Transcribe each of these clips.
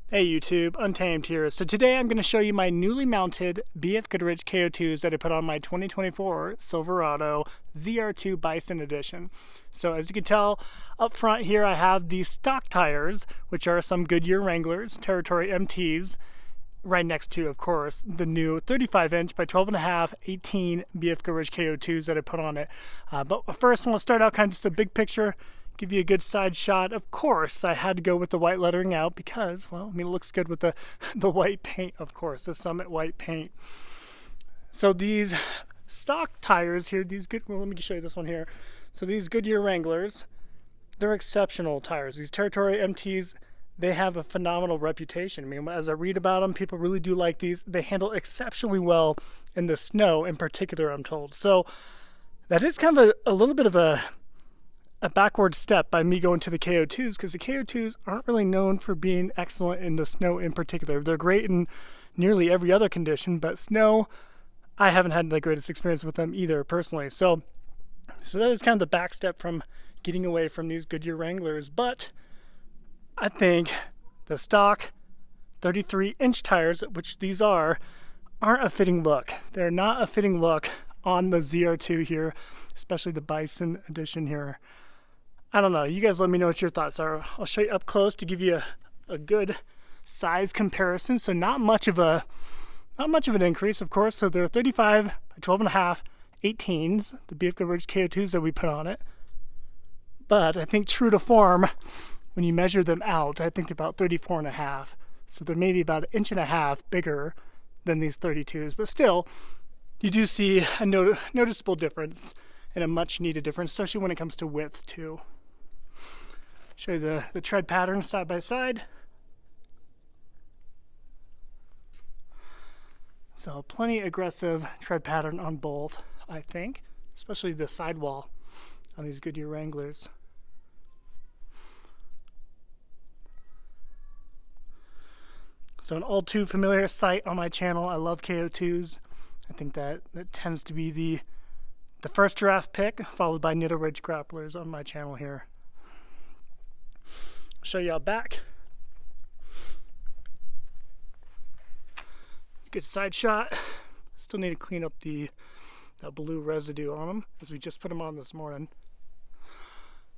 Hey YouTube, Untamed here. So today I'm going to show you my newly mounted BFGoodrich KO2s that I put on my 2024 Silverado ZR2 Bison edition. So as you can tell up front here I have these stock tires, which are some Goodyear Wranglers, Territory MTs, right next to, of course, the new 35-inch by 12.5 18 BFGoodrich KO2s that I put on it. But first I want to start out kind of just a big picture, give you a good side shot. Of course, I had to go with the white lettering out because, well, I mean, it looks good with the white paint, of course, the Summit white paint. So these stock tires here, well, let me show you this one here. So these Goodyear Wranglers, they're exceptional tires. These Territory MTs, they have a phenomenal reputation. I mean, as I read about them, people really do like these. They handle exceptionally well in the snow in particular, I'm told. So that is kind of a little bit of a backward step by me going to the KO2s, because the KO2s aren't really known for being excellent in the snow in particular. They're great in nearly every other condition, but snow, I haven't had the greatest experience with them either personally. So that is kind of the back step from getting away from these Goodyear Wranglers. But I think the stock 33-inch tires, which these aren't a fitting look. They're not a fitting look on the ZR2 here, especially the Bison edition here. I don't know. You guys let me know what your thoughts are. I'll show you up close to give you a good size comparison. So not much of an increase, of course. So they're 35 by 12.5 18s, the BFGoodrich KO2s that we put on it. But I think true to form, when you measure them out, I think they're about 34.5. So they're maybe about 1.5 inches bigger than these 32s. But still, you do see a noticeable difference and a much needed difference, especially when it comes to width too. Show you the tread pattern side by side. So plenty aggressive tread pattern on both, I think, especially the sidewall on these Goodyear Wranglers. So an all too familiar sight on my channel. I love KO2s. I think that tends to be the first draft pick, followed by Knitted Ridge grapplers on my channel here. Show you out back. Good side shot. Still need to clean up that blue residue on them, as we just put them on this morning.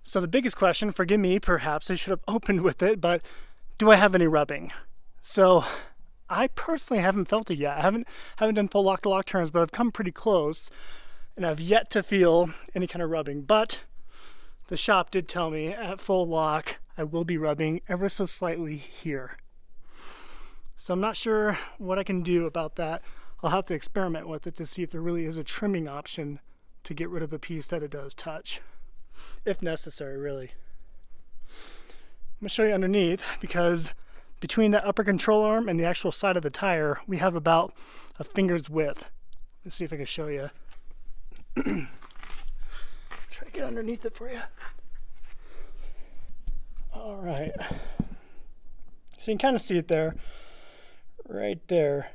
So the biggest question, forgive me, perhaps I should have opened with it, but do I have any rubbing? So I personally haven't felt it yet. I haven't done full lock-to-lock turns, but I've come pretty close, and I've yet to feel any kind of rubbing. But the shop did tell me at full lock I will be rubbing ever so slightly here. So I'm not sure what I can do about that. I'll have to experiment with it to see if there really is a trimming option to get rid of the piece that it does touch, if necessary, really. I'm going to show you underneath, because between the upper control arm and the actual side of the tire, we have about a finger's width. Let's see if I can show you. Try to get underneath it for you. All right. So you can kind of see it there. Right there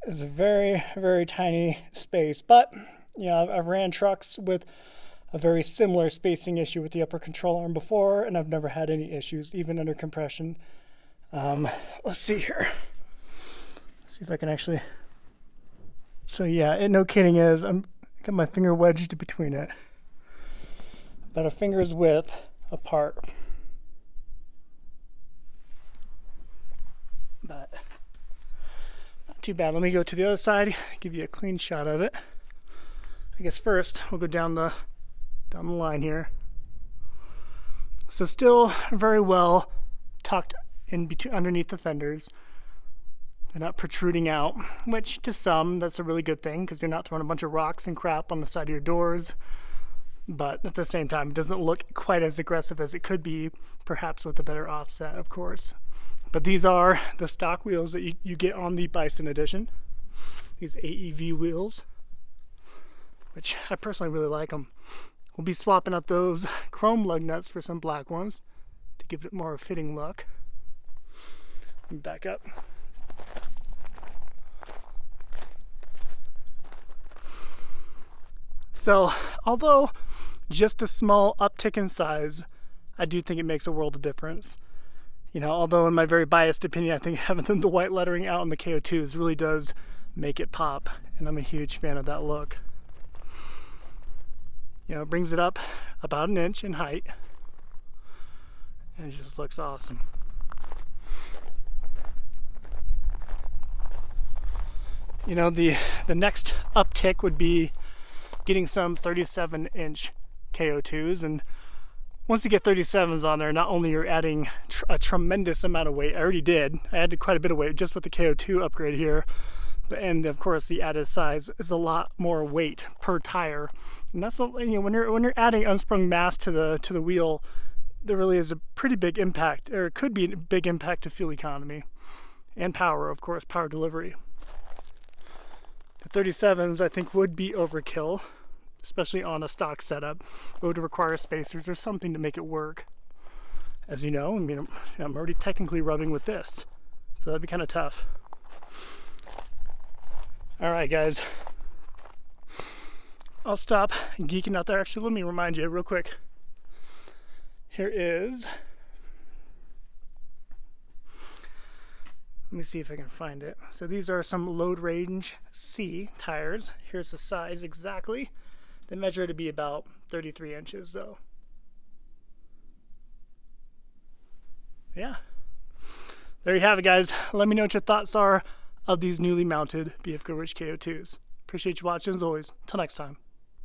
is a very, very tiny space. But, you know, I've ran trucks with a very similar spacing issue with the upper control arm before, and I've never had any issues, even under compression. Let's see here. See if I can actually. So yeah, no kidding, I'm got my finger wedged between it, about a finger's width apart. But not too bad. Let me go to the other side, give you a clean shot of it. I guess first we'll go down the line here. So still very well tucked in between, underneath the fenders. They're not protruding out, which to some that's a really good thing, because you're not throwing a bunch of rocks and crap on the side of your doors. But at the same time, it doesn't look quite as aggressive as it could be, perhaps with a better offset, of course. But these are the stock wheels that you get on the Bison edition. These AEV wheels, which I personally really like them. We'll be swapping out those chrome lug nuts for some black ones to give it more a fitting look. Let me back up. So, although just a small uptick in size, I do think it makes a world of difference. You know, although in my very biased opinion, I think having the white lettering out on the KO2s really does make it pop, and I'm a huge fan of that look. You know, it brings it up about an inch in height, and it just looks awesome. You know, the next uptick would be getting some 37-inch KO2s, and once you get 37s on there, not only you're adding a tremendous amount of weight. I already did. I added quite a bit of weight just with the KO2 upgrade here. And of course, the added size is a lot more weight per tire. And that's, you know, when you're adding unsprung mass to the wheel, there really is a pretty big impact, or it could be a big impact to fuel economy and power, of course, power delivery. The 37s, I think, would be overkill, especially on a stock setup. It would require spacers or something to make it work. As you know, I mean, I'm already technically rubbing with this, so that'd be kind of tough. All right, guys, I'll stop geeking out there. Actually, let me remind you real quick. Here is, let me see if I can find it. So these are some load range C tires. Here's the size exactly. They measure to be about 33 inches though. Yeah. There you have it, guys. Let me know what your thoughts are of these newly mounted BF Goodrich KO2s. Appreciate you watching as always. Till next time.